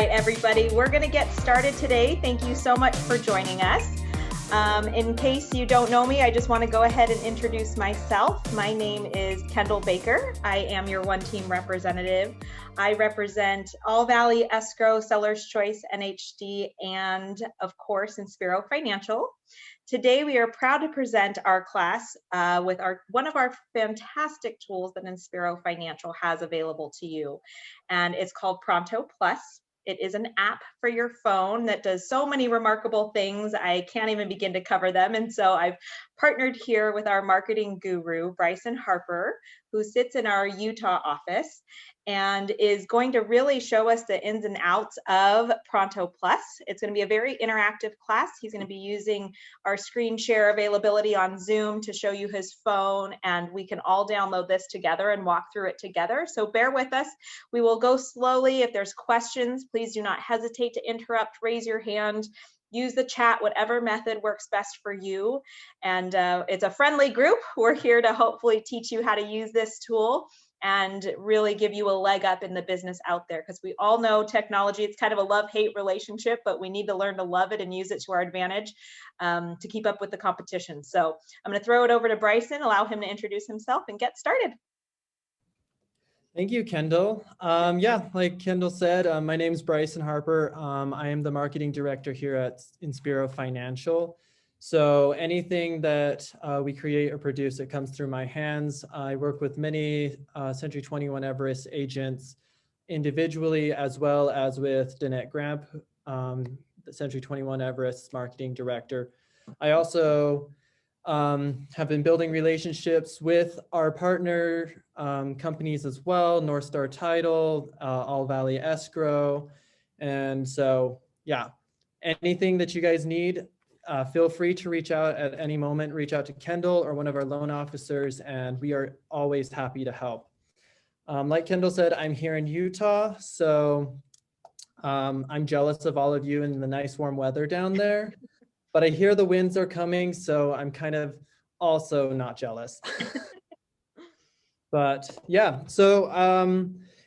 right, everybody, we're going to get started today. Thank you so much for joining us. In case you don't know me, I just want to go ahead and introduce myself. My name is Kendall Baker. I am your One Team representative. I represent All Valley Escrow, Seller's Choice, NHD, and of course, Inspiro Financial. Today, we are proud to present our class with one of our fantastic tools that Inspiro Financial has available to you, and it's called Pronto Plus. It is an app for your phone that does so many remarkable things. I can't even begin to cover them. And so I've partnered here with our marketing guru, Bryson Harper, who sits in our Utah office and is going to really show us the ins and outs of Pronto Plus. It's going to be a very interactive class. He's going to be using our screen share availability on Zoom to show you his phone, and we can all download this together and walk through it together. So bear with us. We will go slowly. If there's questions, please do not hesitate to interrupt, raise your hand, use the chat, whatever method works best for you. And it's a friendly group. We're here to hopefully teach you how to use this tool and really give you a leg up in the business out there, because we all know technology, it's kind of a love-hate relationship, but we need to learn to love it and use it to our advantage to keep up with the competition. So I'm going to throw it over to Bryson, allow him to introduce himself and get started. Thank you, Kendall. Yeah, like Kendall said, my name is Bryson Harper. I am the marketing director here at Inspiro Financial. So anything that we create or produce, it comes through my hands. I work with many Century 21 Everest agents individually, as well as with Danette Gramp, the Century 21 Everest marketing director. I also have been building relationships with our partner companies as well, North Star Title, All Valley Escrow. And so, yeah, anything that you guys need, feel free to reach out at any moment. Reach out to Kendall or one of our loan officers, and we are always happy to help. Like Kendall said, I'm here in Utah, so I'm jealous of all of you in the nice warm weather down there. But I hear the winds are coming, so I'm kind of also not jealous. But yeah, so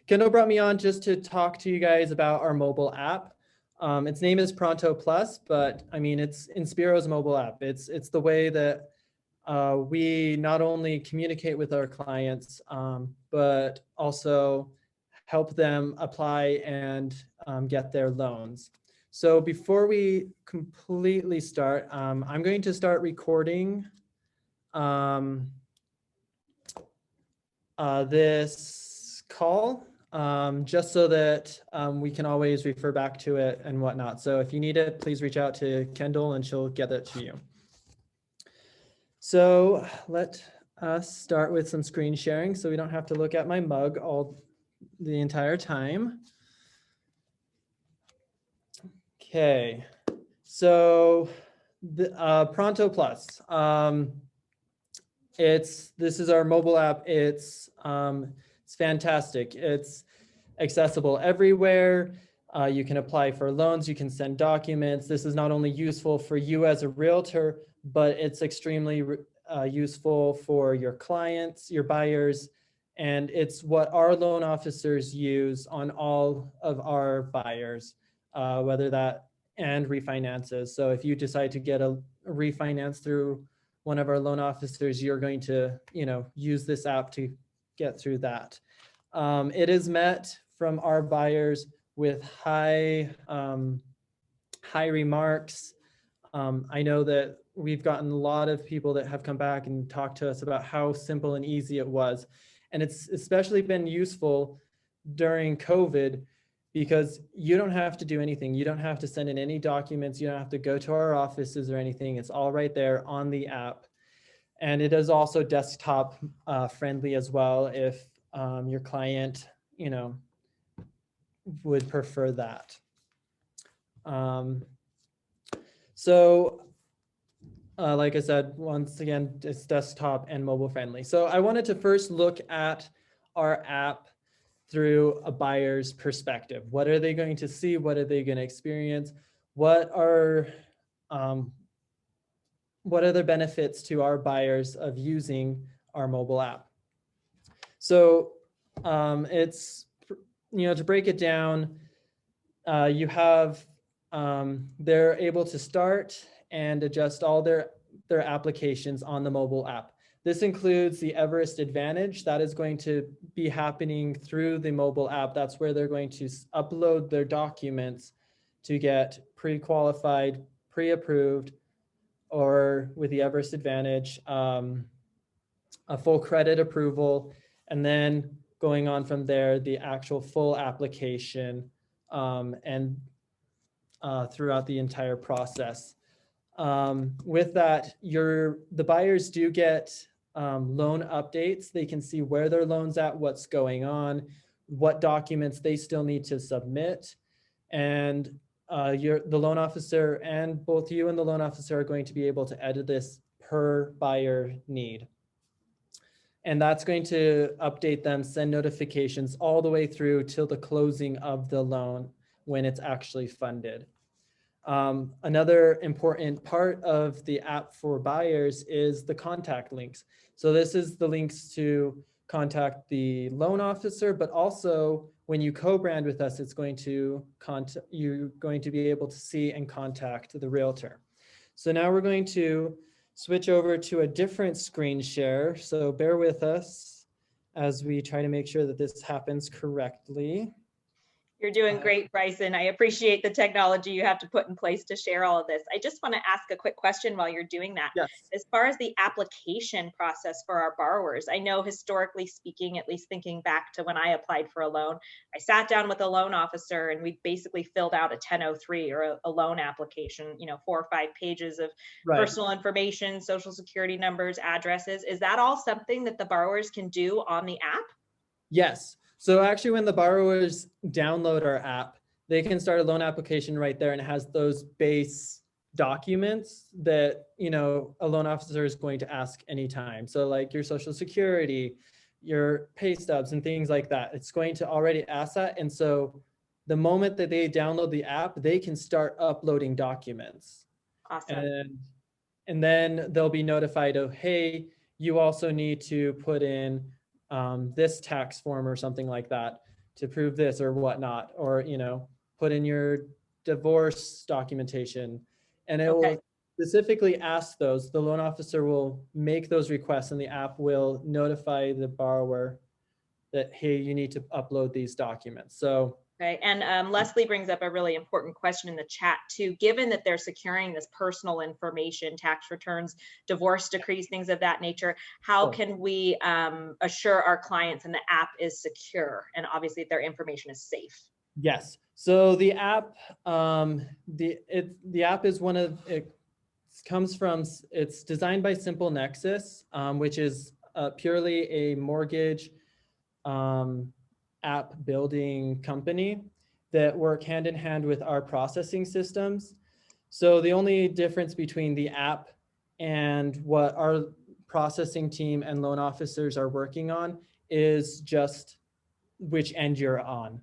Kendall brought me on just to talk to you guys about our mobile app. Its name is Pronto Plus, but I mean, it's Inspiro's mobile app. It's the way that we not only communicate with our clients, but also help them apply and get their loans. So before we completely start, I'm going to start recording this call just so that we can always refer back to it and whatnot. So if you need it, please reach out to Kendall and she'll get it to you. So let us start with some screen sharing so we don't have to look at my mug the entire time. Okay, so the Pronto Plus, this is our mobile app. It's fantastic. It's accessible everywhere. You can apply for loans, you can send documents. This is not only useful for you as a realtor, but it's extremely useful for your clients, your buyers, and it's what our loan officers use on all of our buyers. Whether that and refinances. So if you decide to get a refinance through one of our loan officers, you're going to, use this app to get through that. It is met from our buyers with high remarks. I know that we've gotten a lot of people that have come back and talked to us about how simple and easy it was. And it's especially been useful during COVID, because you don't have to do anything. You don't have to send in any documents. You don't have to go to our offices or anything. It's all right there on the app. And it is also desktop friendly as well if your client, would prefer that. Like I said, once again, it's desktop and mobile friendly. So I wanted to first look at our app through a buyer's perspective. What are they going to see? What are they going to experience? What are the benefits to our buyers of using our mobile app? So it's, to break it down, you have, they're able to start and adjust all their applications on the mobile app. This includes the Everest Advantage that is going to be happening through the mobile app. That's where they're going to upload their documents to get pre-qualified, pre-approved, or with the Everest Advantage, a full credit approval, and then going on from there, the actual full application, and throughout the entire process. With that, the buyers do get loan updates. They can see where their loan's at, what's going on, what documents they still need to submit. And the loan officer, and both you and the loan officer, are going to be able to edit this per buyer need. And that's going to update them, send notifications all the way through till the closing of the loan when it's actually funded. Another important part of the app for buyers is the contact links. So this is the links to contact the loan officer, but also when you co-brand with us, it's going to you're going to be able to see and contact the realtor. So now we're going to switch over to a different screen share. So bear with us as we try to make sure that this happens correctly. You're doing great, Bryson. I appreciate the technology you have to put in place to share all of this. I just want to ask a quick question while you're doing that. Yes. As far as the application process for our borrowers, I know historically speaking, at least thinking back to when I applied for a loan, I sat down with a loan officer and we basically filled out a 1003 or a loan application, 4 or 5 pages of personal information, social security numbers, addresses. Is that all something that the borrowers can do on the app? Yes. So actually, when the borrowers download our app, they can start a loan application right there, and it has those base documents that, a loan officer is going to ask anytime. So like your social security, your pay stubs, and things like that. It's going to already ask that. And so the moment that they download the app, they can start uploading documents. Awesome. And then they'll be notified of, hey, you also need to put in this tax form or something like that to prove this or whatnot, or put in your divorce documentation, and it will specifically ask those. The loan officer will make those requests, and the app will notify the borrower that, hey, you need to upload these documents. So Okay. And Leslie brings up a really important question in the chat too. Given that they're securing this personal information, tax returns, divorce decrees, things of that nature, how can we assure our clients and the app is secure and obviously their information is safe? Yes. So the app, the app is it's designed by Simple Nexus, which is purely a mortgage app building company that work hand in hand with our processing systems. So the only difference between the app and what our processing team and loan officers are working on is just which end you're on.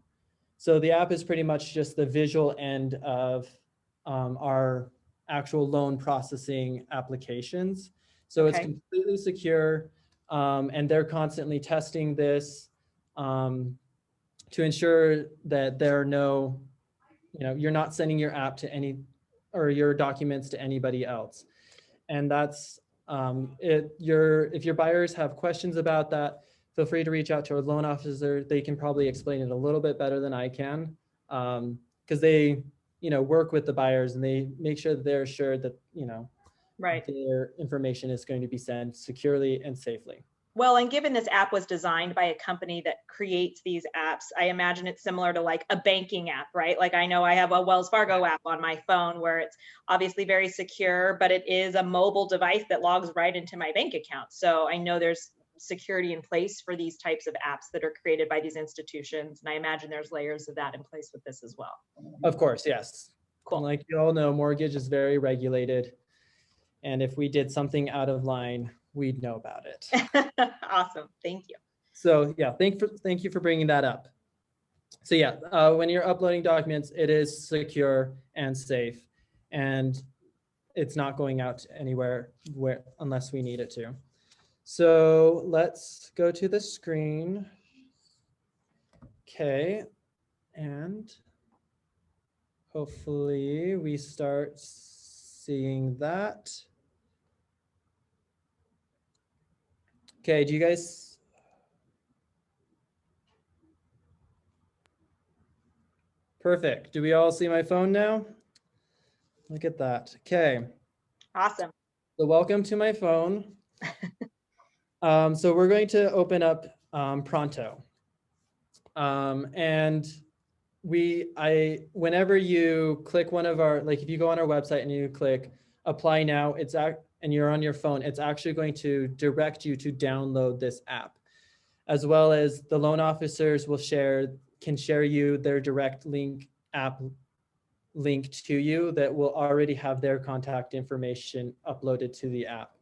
So the app is pretty much just the visual end of our actual loan processing applications. So it's completely secure, and they're constantly testing this to ensure that there are no, you're not sending your app to your documents to anybody else. And that's if your buyers have questions about that, feel free to reach out to our loan officer. They can probably explain it a little bit better than I can, because they, work with the buyers and they make sure that they're assured that, their information is going to be sent securely and safely. Well, and given this app was designed by a company that creates these apps, I imagine it's similar to like a banking app, right? Like I know I have a Wells Fargo app on my phone where it's obviously very secure, but it is a mobile device that logs right into my bank account. So I know there's security in place for these types of apps that are created by these institutions. And I imagine there's layers of that in place with this as well. Of course, yes. Cool. And like you all know, mortgage is very regulated. And if we did something out of line, we'd know about it. Awesome. Thank you. So yeah, thank you for bringing that up. So yeah, when you're uploading documents, it is secure and safe, and it's not going out anywhere unless we need it to. So let's go to the screen. Okay, and hopefully we start seeing that. Okay, do you guys? Perfect. Do we all see my phone now? Look at that. Okay. Awesome. So welcome to my phone. So we're going to open up Pronto. And whenever you click one of our, like if you go on our website and you click apply now, and you're on your phone, it's actually going to direct you to download this app, as well as the loan officers can share you their direct app link to you that will already have their contact information uploaded to the app.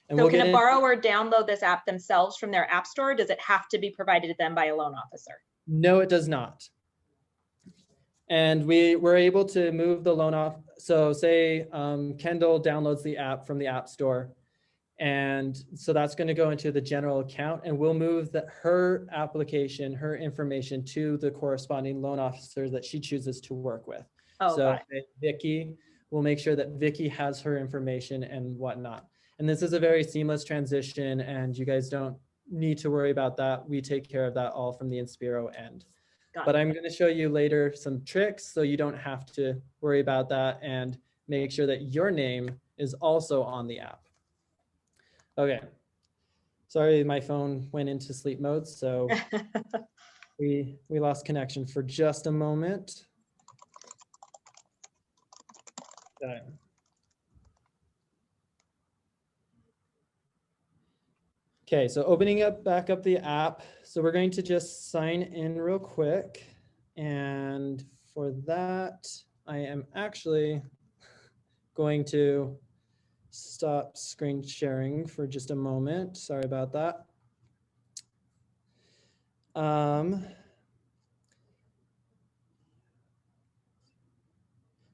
And so can a borrower download this app themselves from their app store? Does it have to be provided to them by a loan officer? No, it does not. And we were able to move the loan off. So say Kendall downloads the app from the App Store. And so that's going to go into the general account, and we'll move her application, her information to the corresponding loan officer that she chooses to work with. Oh, so Vicky, we'll make sure that Vicky has her information and whatnot. And this is a very seamless transition, and you guys don't need to worry about that. We take care of that all from the Inspiro end. But I'm going to show you later some tricks so you don't have to worry about that, and make sure that your name is also on the app. Okay. Sorry, my phone went into sleep mode, so we lost connection for just a moment. Okay. Okay, so opening back up the app. So we're going to just sign in real quick. And for that, I am actually going to stop screen sharing for just a moment. Sorry about that.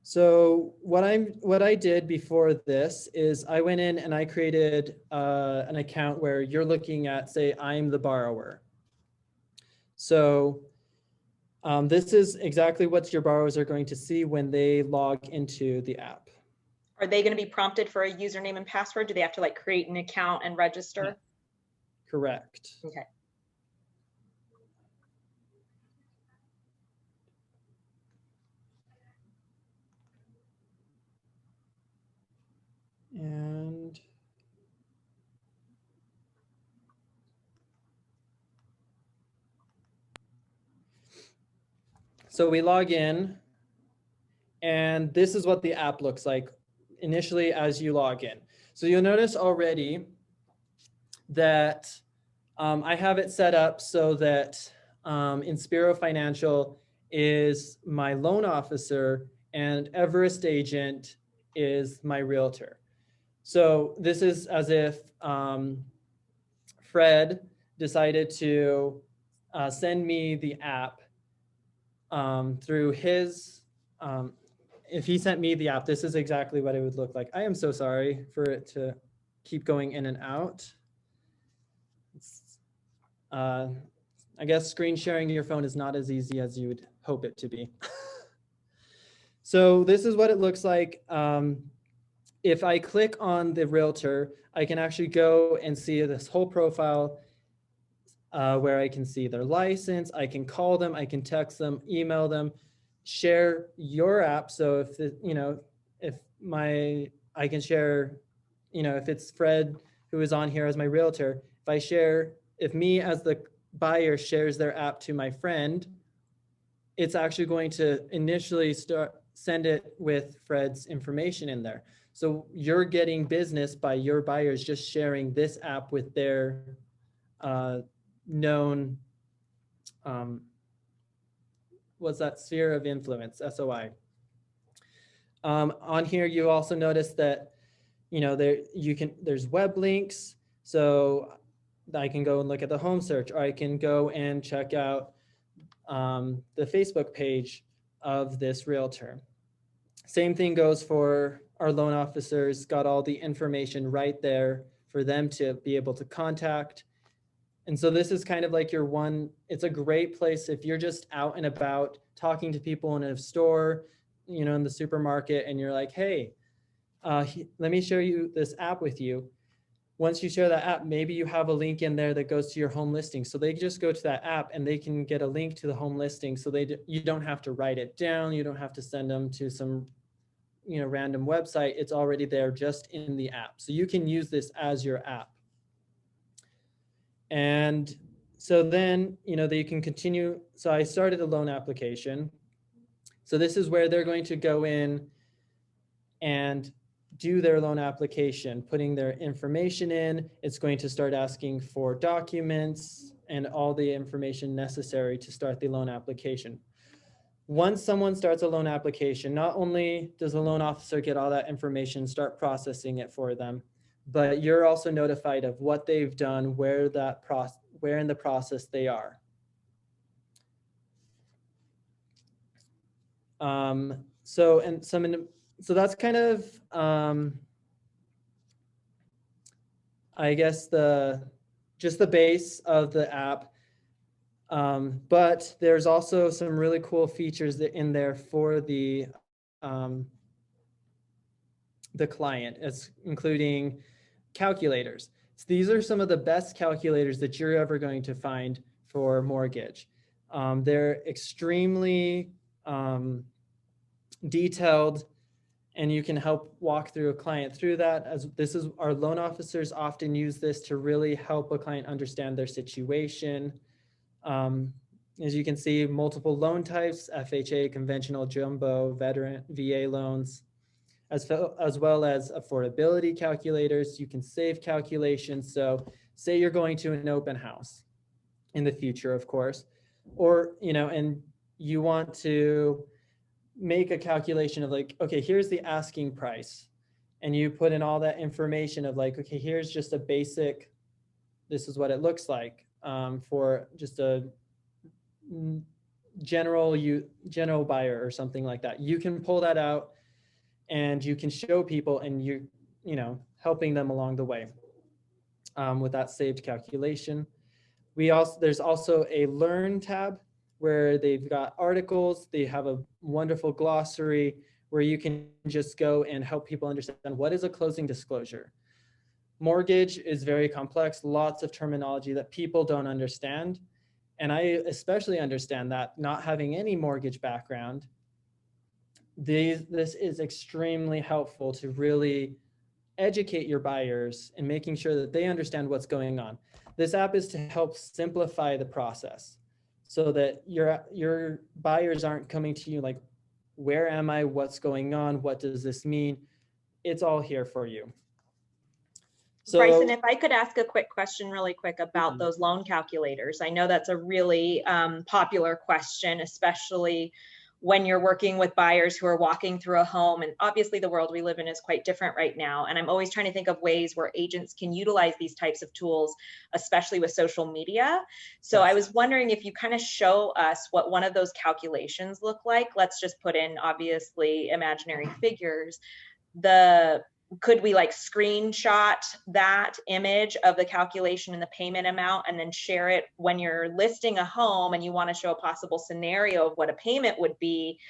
So what I did before this is I went in and I created an account where you're looking at, say, I'm the borrower. So this is exactly what your borrowers are going to see when they log into the app. Are they going to be prompted for a username and password? Do they have to like create an account and register? Correct. Okay. And so we log in, and this is what the app looks like initially as you log in. So you'll notice already that I have it set up so that Inspiro Financial is my loan officer and Everest Agent is my realtor. So this is as if Fred decided to send me the app through his, if he sent me the app, this is exactly what it would look like. I am so sorry for it to keep going in and out. I guess screen sharing your phone is not as easy as you would hope it to be. So this is what it looks like. If I click on the realtor, I can actually go and see this whole profile where I can see their license. I can call them, I can text them, email them, share your app. So if I can share, if it's Fred who is on here as my realtor, if me as the buyer shares their app to my friend, it's actually going to initially send it with Fred's information in there. So you're getting business by your buyers just sharing this app with their known, what's that, sphere of influence, SOI. On here, you also notice that, there's web links. So I can go and look at the home search, or I can go and check out the Facebook page of this realtor. Same thing goes for our loan officers, got all the information right there for them to be able to contact. And so this is kind of like it's a great place if you're just out and about talking to people in a store, in the supermarket and you're like, hey, let me share you this app with you. Once you share that app, maybe you have a link in there that goes to your home listing. So they just go to that app and they can get a link to the home listing. So you don't have to write it down. You don't have to send them to some random website. It's already there just in the app. So you can use this as your app. And so then, they can continue. So I started a loan application. So this is where they're going to go in and do their loan application, putting their information in. It's going to start asking for documents and all the information necessary to start the loan application. Once someone starts a loan application, not only does the loan officer get all that information, start processing it for them, but you're also notified of what they've done, where in the process they are. So that's kind of, I guess just the base of the app. But there's also some really cool features in there for the client, including calculators. So these are some of the best calculators that you're ever going to find for mortgage. They're extremely detailed, and you can help walk through a client through that. Our loan officers often use this to really help a client understand their situation. As you can see, multiple loan types: FHA, conventional, jumbo, veteran, VA loans, as well as affordability calculators. You can save calculations. So say you're going to an open house in the future, of course, or, and you want to make a calculation of like, okay, here's the asking price. And you put in all that information of like, okay, here's just a basic, this is what it looks like for just a general buyer or something like that. You can pull that out and you can show people, and helping them along the way with that saved calculation. There's also a Learn tab where they've got articles. They have a wonderful glossary where you can just go and help people understand what is a closing disclosure. Mortgage is very complex, lots of terminology that people don't understand. And I especially understand that, not having any mortgage background. This is extremely helpful to really educate your buyers and making sure that they understand what's going on. This app is to help simplify the process so that your buyers aren't coming to you like, where am I? What's going on? What does this mean? It's all here for you. So, Bryson, if I could ask a quick question really quick about those loan calculators. I know that's a really popular question, especially when you're working with buyers who are walking through a home. And obviously the world we live in is quite different right now. And I'm always trying to think of ways where agents can utilize these types of tools, especially with social media. So yes. I was wondering if you kind of show us what one of those calculations look like. Let's just put in, obviously, imaginary figures. Could we like screenshot that image of the calculation and the payment amount and then share it when you're listing a home and you want to show a possible scenario of what a payment would be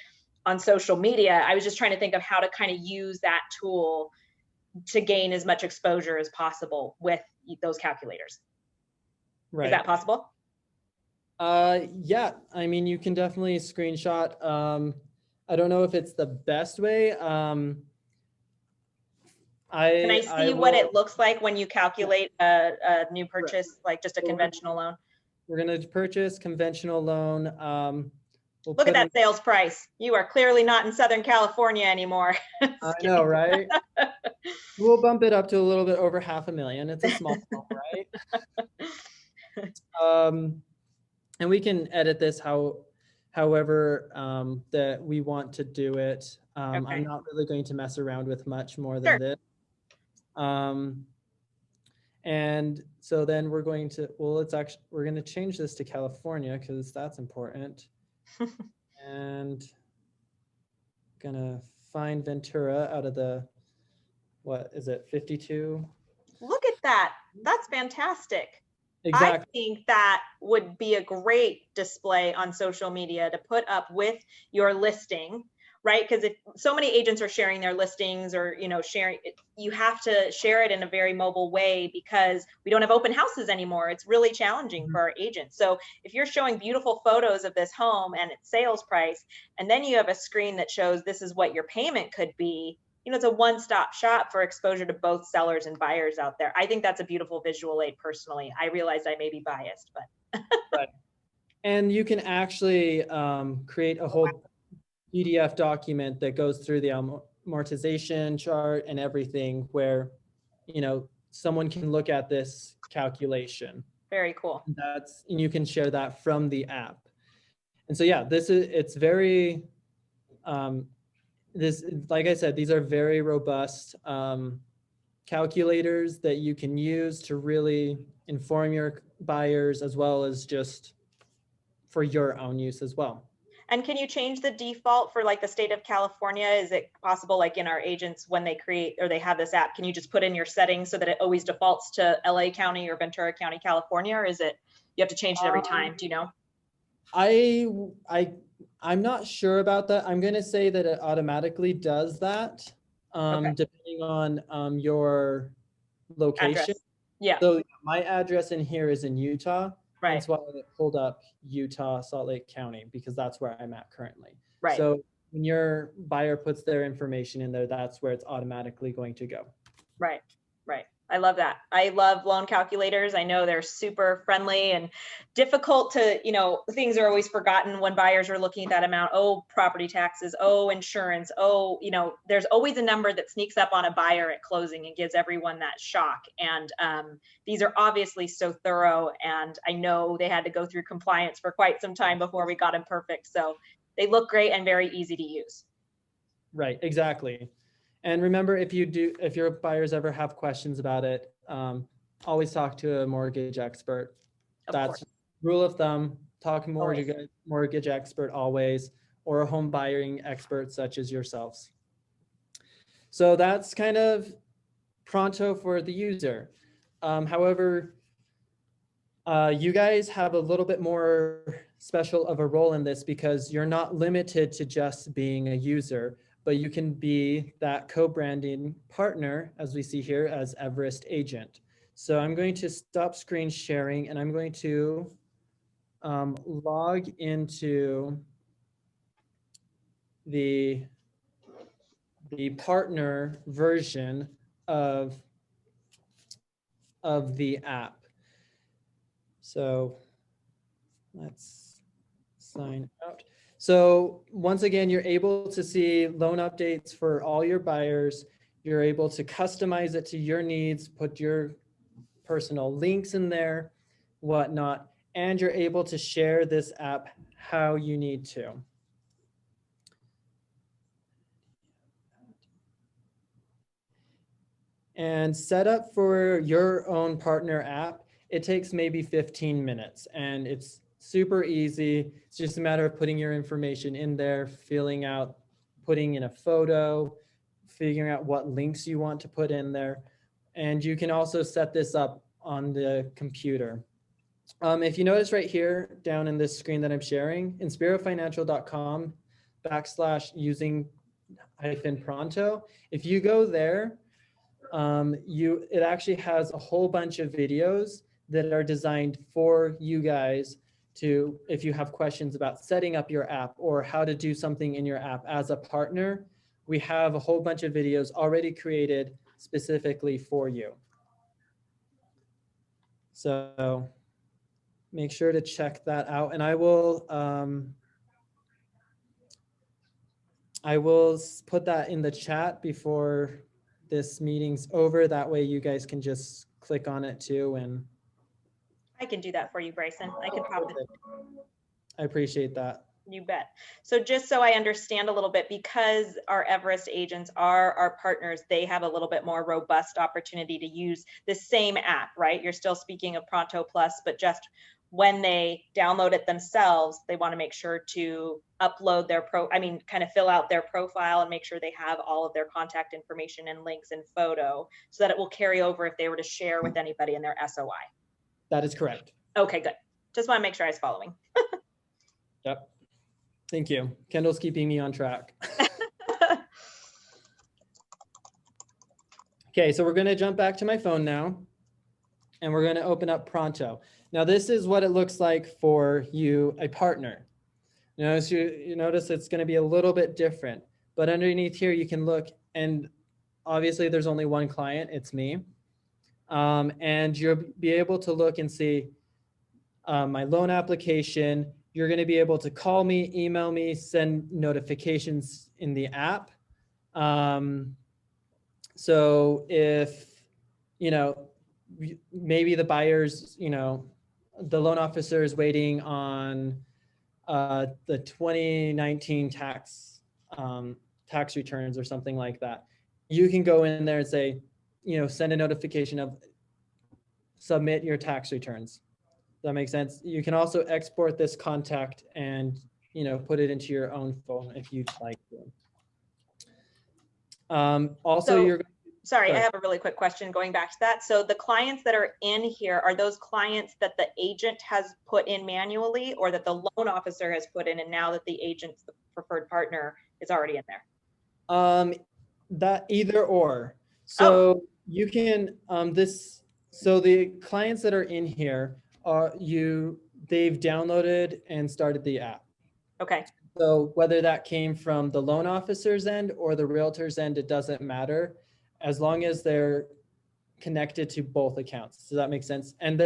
on social media? I was just trying to think of how to kind of use that tool to gain as much exposure as possible with those calculators. Right. Is that possible? Yeah, I mean, you can definitely screenshot. I don't know if it's the best way. Can I see what it looks like when you calculate a new purchase, like just a conventional loan? We're going to purchase conventional loan. Look at that sales price. You are clearly not in Southern California anymore. I know, right? We'll bump it up to a little bit over $500,000. It's a small home, right? And we can edit this however that we want to do it. Okay. I'm not really going to mess around with much more than this. And so then we're going to, we're going to change this to California because that's important. And gonna find Ventura out of the, what is it, 52? Look at that. That's fantastic. Exactly. I think that would be a great display on social media to put up with your listing, right? Because if so many agents are sharing their listings or, sharing it, you have to share it in a very mobile way because we don't have open houses anymore. It's really challenging Mhm. for our agents. So if you're showing beautiful photos of this home and its sales price, and then you have a screen that shows this is what your payment could be, it's a one-stop shop for exposure to both sellers and buyers out there. I think that's a beautiful visual aid personally. I realize I may be biased, but Right. And you can actually create a whole PDF document that goes through the amortization chart and everything where, someone can look at this calculation. very cool. And you can share that from the app. And so, yeah, it's very, like I said, these are very robust calculators that you can use to really inform your buyers as well as just for your own use as well. And can you change the default for like the state of California? Is it possible, like in our agents, when they create or they have this app, can you just put in your settings so that it always defaults to LA County or Ventura County, California? Or is it you have to change it every time? Do you know? I I'm not sure about that. I'm going to say that it automatically does that, Okay. depending on your location. Address. Yeah, So my address in here is in Utah, right, hence why I pulled up Utah, Salt Lake County, because that's where I'm at currently. right. So when your buyer puts their information in there, that's where it's automatically going to go. Right, right. I love that. I love loan calculators. I know they're super friendly and difficult to, things are always forgotten when buyers are looking at that amount. Oh, property taxes. Oh, insurance. Oh, there's always a number that sneaks up on a buyer at closing and gives everyone that shock. And these are obviously so thorough. And I know they had to go through compliance for quite some time before we got them perfect. So they look great and very easy to use. Right, exactly. And remember, if your buyers ever have questions about it, always talk to a mortgage expert. That's rule of thumb. Talk mortgage expert always, or a home buying expert such as yourselves. So that's kind of Pronto for the user. However, you guys have a little bit more special of a role in this because you're not limited to just being a user, but you can be that co-branding partner, as we see here, as Everest Agent. So I'm going to stop screen sharing and I'm going to log into the partner version of the app. So let's sign out. So once again, you're able to see loan updates for all your buyers. You're able to customize it to your needs, put your personal links in there, whatnot, and you're able to share this app how you need to. And set up for your own partner app, it takes maybe 15 minutes and it's super easy. It's just a matter of putting your information in there, filling out, putting in a photo, figuring out what links you want to put in there. And you can also set this up on the computer. If you notice right here down in this screen that I'm sharing, inspirofinancial.com/using-pronto. If you go there, it actually has a whole bunch of videos that are designed for you guys to, if you have questions about setting up your app or how to do something in your app as a partner, we have a whole bunch of videos already created specifically for you. So make sure to check that out. And I will put that in the chat before this meeting's over. That way you guys can just click on it too. And I can do that for you, Bryson. I can probably. I appreciate that. You bet. So just so I understand a little bit, because our Everest agents are our partners, they have a little bit more robust opportunity to use the same app, right? You're still speaking of Pronto Plus, but just when they download it themselves, they want to make sure to upload their kind of fill out their profile and make sure they have all of their contact information and links and photo so that it will carry over if they were to share with anybody in their SOI. That is correct. Okay, good. Just want to make sure I was following. Yep. Thank you. Kendall's keeping me on track. Okay, so we're going to jump back to my phone now, and we're going to open up Pronto. Now, this is what it looks like for you, a partner. You notice it's going to be a little bit different, but underneath here, you can look, and obviously there's only one client, it's me. And you'll be able to look and see my loan application. You're going to be able to call me, email me, send notifications in the app. So if, maybe the buyer's, the loan officer is waiting on the 2019 tax returns or something like that, you can go in there and say, send a notification of submit your tax returns. Does that make sense? You can also export this contact and, put it into your own phone if you'd like to. Sorry, I have a really quick question going back to that. So the clients that are in here, are those clients that the agent has put in manually, or that the loan officer has put in, and now that the agent's the preferred partner is already in there? That either or. So you can, so the clients that are in here they've downloaded and started the app. Okay. So whether that came from the loan officer's end or the realtor's end, it doesn't matter, as long as they're connected to both accounts. Does that make sense? And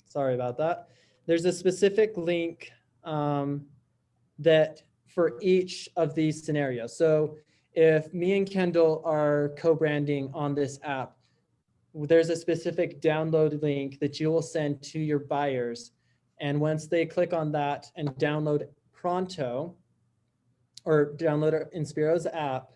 sorry about that. There's a specific link that for each of these scenarios. So if me and Kendall are co-branding on this app, there's a specific download link that you will send to your buyers. And once they click on that and download Pronto or download Inspiro's app,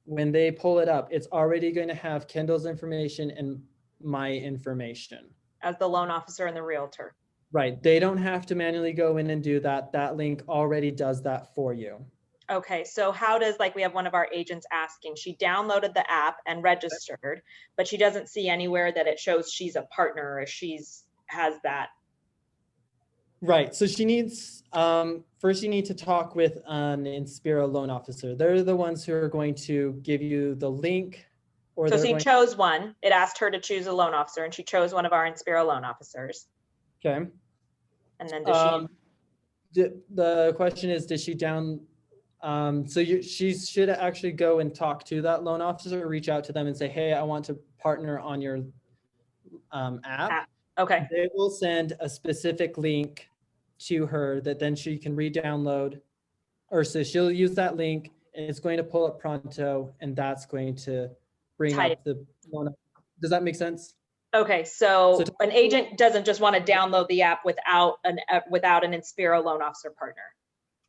when they pull it up, it's already going to have Kendall's information and my information. As the loan officer and the realtor. Right. They don't have to manually go in and do that. That link already does that for you. Okay, so how does, we have one of our agents asking, she downloaded the app and registered, but she doesn't see anywhere that it shows she's a partner or has that. Right, so she needs, first you need to talk with an Inspiro loan officer. They're the ones who are going to give you the link. So she chose one. It asked her to choose a loan officer, and she chose one of our Inspiro loan officers. Okay. And then does the question is, did she she should actually go and talk to that loan officer, or reach out to them and say, hey, I want to partner on your app. Okay. They will send a specific link to her that then she can re-download, or so she'll use that link and it's going to pull up Pronto, and that's going to bring up the loan. Does that make sense? Okay, so an agent doesn't just want to download the app without an Inspiro loan officer partner.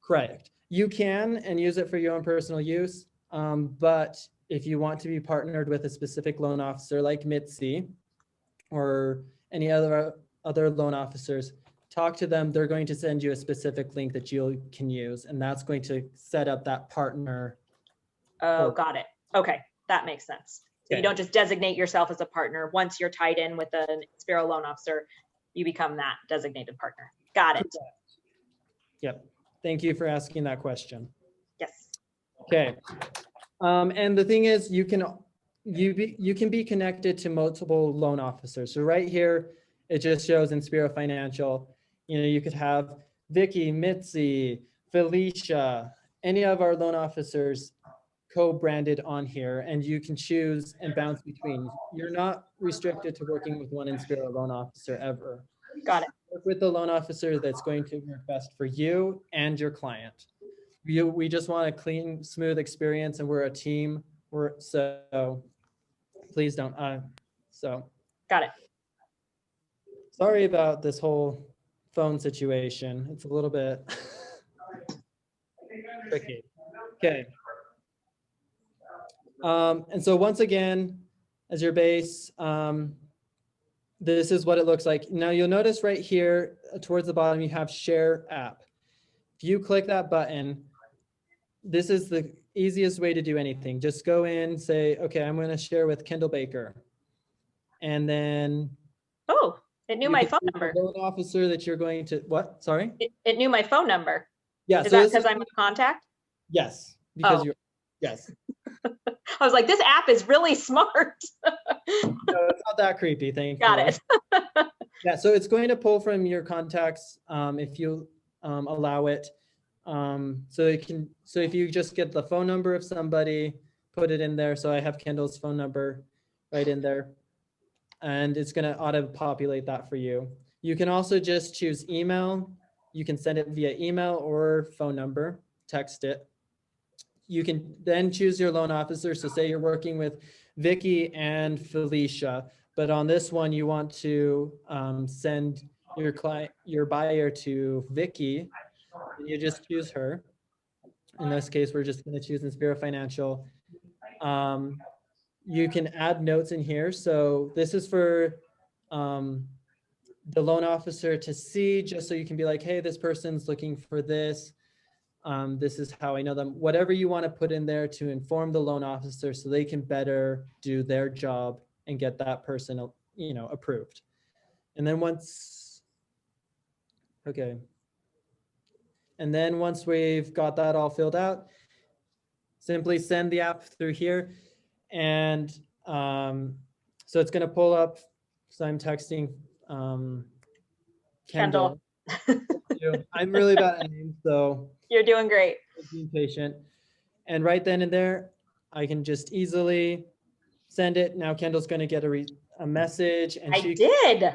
Correct. You can and use it for your own personal use, but if you want to be partnered with a specific loan officer like Mitzi or any other loan officers, talk to them. They're going to send you a specific link that you can use, and that's going to set up that partner. Oh, got it. Okay, that makes sense. So you don't just designate yourself as a partner. Once you're tied in with an Inspiro loan officer, you become that designated partner. Got it. Yep. Thank you for asking that question. Yes. Okay. And the thing is, you can be connected to multiple loan officers. So right here, it just shows Inspiro Financial. You could have Vicky, Mitzi, Felicia, any of our loan officers co-branded on here, and you can choose and bounce between. You're not restricted to working with one Inspiro loan officer ever. Got it. Work with the loan officer that's going to work best for you and your client. We just want a clean, smooth experience, and we're a team. So please don't. Got it. Sorry about this whole phone situation. It's a little bit tricky. Okay. And so once again, as your base, this is what it looks like. Now you'll notice right here towards the bottom, you have share app. If you click that button, this is the easiest way to do anything. Just go in, say, okay, I'm going to share with Kendall Baker. And then. Oh, it knew my phone number. The loan officer that you're going to, what? Sorry? It knew my phone number. Yeah. Is that because I'm a contact? Yes. Because you're. Yes. I was like, this app is really smart. No, it's not that creepy, thankfully. Got it. Yeah, so it's going to pull from your contacts if you allow it. So if you just get the phone number of somebody, put it in there. So I have Kendall's phone number right in there, and it's going to auto-populate that for you. You can also just choose email. You can send it via email or phone number, text it. You can then choose your loan officer. So say you're working with Vicky and Felicia, but on this one you want to send your buyer to Vicky, and you just choose her. In this case, we're just going to choose Inspiro Financial. You can add notes in here. So this is for the loan officer to see, just so you can be like, hey, this person's looking for this. This is how I know them. Whatever you want to put in there to inform the loan officer so they can better do their job and get that person, approved. And then once we've got that all filled out, simply send the app through here. And so it's going to pull up. So I'm texting Kendall. I'm really bad at names, so You're doing great. Being patient. And right then and there, I can just easily send it. Now Kendall's going to get a message, and I did.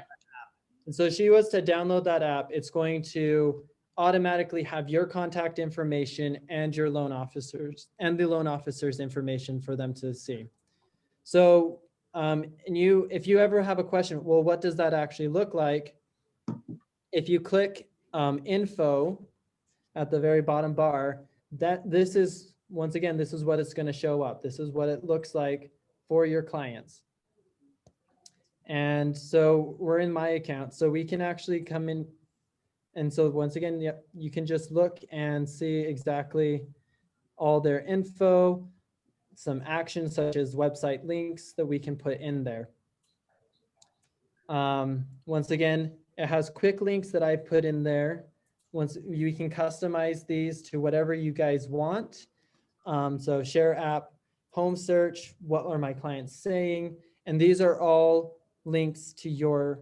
And so she was to download that app. It's going to automatically have your contact information and your loan officers and the loan officer's information for them to see. So, if you ever have a question, well, what does that actually look like? If you click info at the very bottom bar, this is what it's going to show up. This is what it looks like for your clients. And so we're in my account, so we can actually come in. And so once again, you can just look and see exactly all their info, some actions such as website links that we can put in there. Once again, it has quick links that I put in there. Once you can customize these to whatever you guys want. So share app, home search, what are my clients saying? And these are all links to you.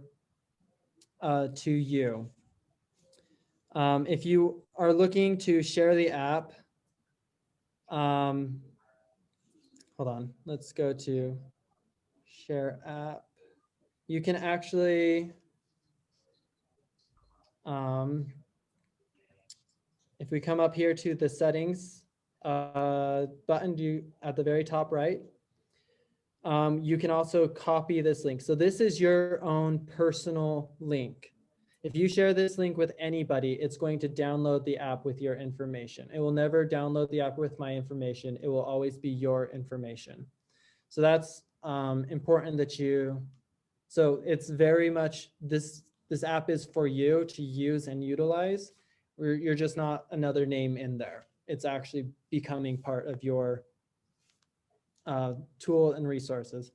If you are looking to share the app, hold on, let's go to share app. You can actually, if we come up here to the settings button at the very top right, you can also copy this link. So this is your own personal link. If you share this link with anybody, it's going to download the app with your information. It will never download the app with my information. It will always be your information. So that's important that so it's very much, this app is for you to use and utilize. You're just not another name in there. It's actually becoming part of your tool and resources.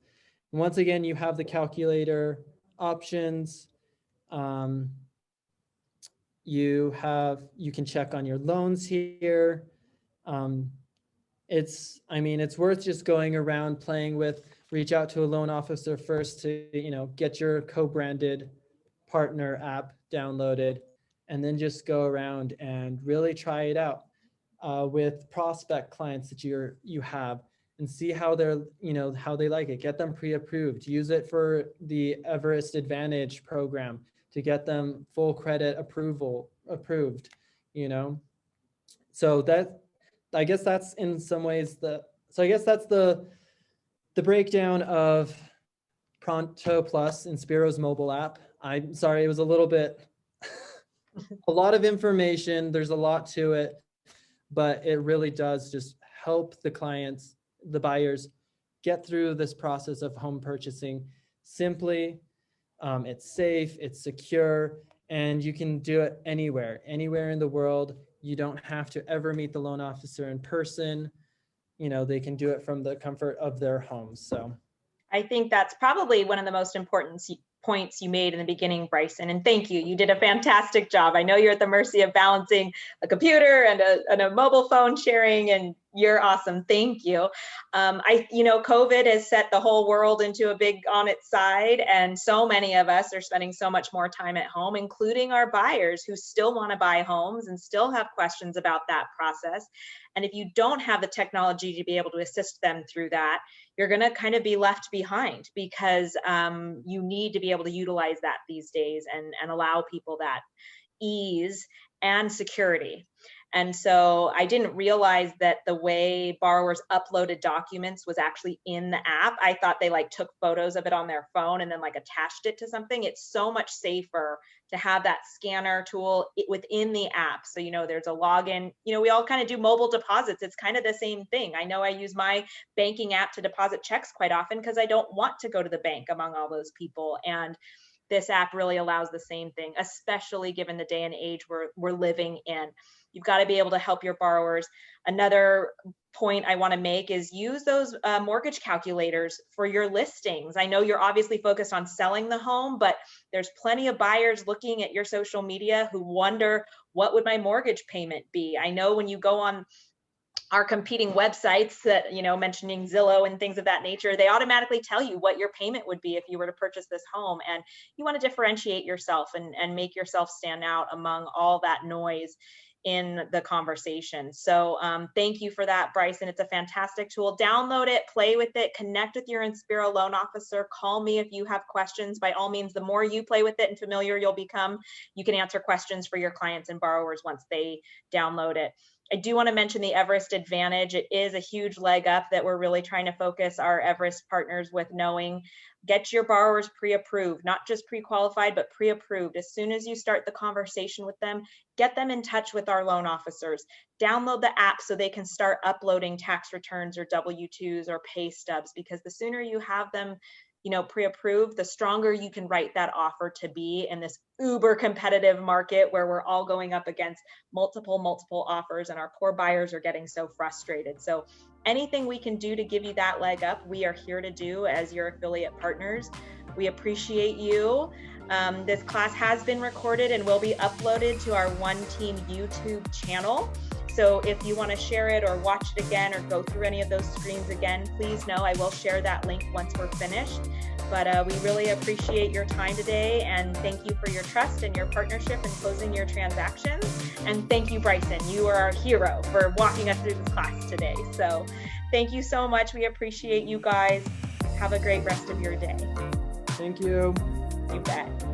And once again, you have the calculator options. You can check on your loans here. It's worth just going around playing with. Reach out to a loan officer first to get your co-branded partner app downloaded, and then just go around and really try it out with prospect clients that you have, and see how how they like it. Get them pre-approved. Use it for the Everest Advantage program to get them full credit approved. So I guess that's in some ways the breakdown of Pronto plus Inspiro's mobile app. I'm sorry, it was a little bit, a lot of information. There's a lot to it, but it really does just help the clients, the buyers, get through this process of home purchasing simply. It's safe, it's secure, and you can do it anywhere in the world. You don't have to ever meet the loan officer in person. They can do it from the comfort of their homes. So I think that's probably one of the most important points you made in the beginning, Bryson. And thank you. You did a fantastic job. I know you're at the mercy of balancing a computer and a mobile phone sharing, and You're awesome. Thank you. COVID has set the whole world into a big on its side. And so many of us are spending so much more time at home, including our buyers who still want to buy homes and still have questions about that process. And if you don't have the technology to be able to assist them through that, you're going to kind of be left behind because you need to be able to utilize that these days and allow people that ease and security. And so I didn't realize that the way borrowers uploaded documents was actually in the app. I thought they like took photos of it on their phone and then like attached it to something. It's so much safer to have that scanner tool within the app. So, there's a login, we all kind of do mobile deposits. It's kind of the same thing. I know I use my banking app to deposit checks quite often because I don't want to go to the bank among all those people. And this app really allows the same thing, especially given the day and age we're living in. You've got to be able to help your borrowers. Another point I want to make is use those mortgage calculators for your listings. I know you're obviously focused on selling the home, but there's plenty of buyers looking at your social media who wonder, what would my mortgage payment be? I know when you go on our competing websites that, mentioning Zillow and things of that nature, they automatically tell you what your payment would be if you were to purchase this home. And you want to differentiate yourself and make yourself stand out among all that noise in the conversation. So thank you for that, Bryson. It's a fantastic tool. Download it, play with it, connect with your Inspiro loan officer. Call me if you have questions. By all means, the more you play with it and familiar you'll become, you can answer questions for your clients and borrowers once they download it. I do want to mention the Everest Advantage. It is a huge leg up that we're really trying to focus our Everest partners with knowing. Get your borrowers pre-approved, not just pre-qualified, but pre-approved. As soon as you start the conversation with them, get them in touch with our loan officers. Download the app so they can start uploading tax returns or W-2s or pay stubs, because the sooner you have them pre-approved, the stronger you can write that offer to be in this uber competitive market where we're all going up against multiple offers and our poor buyers are getting so frustrated. So anything we can do to give you that leg up, we are here to do as your affiliate partners. We appreciate you. This class has been recorded and will be uploaded to our One Team YouTube channel. So if you want to share it or watch it again or go through any of those screens again, please know I will share that link once we're finished. But we really appreciate your time today, and thank you for your trust and your partnership in closing your transactions. And thank you, Bryson. You are our hero for walking us through this class today. So thank you so much. We appreciate you guys. Have a great rest of your day. Thank you. You bet.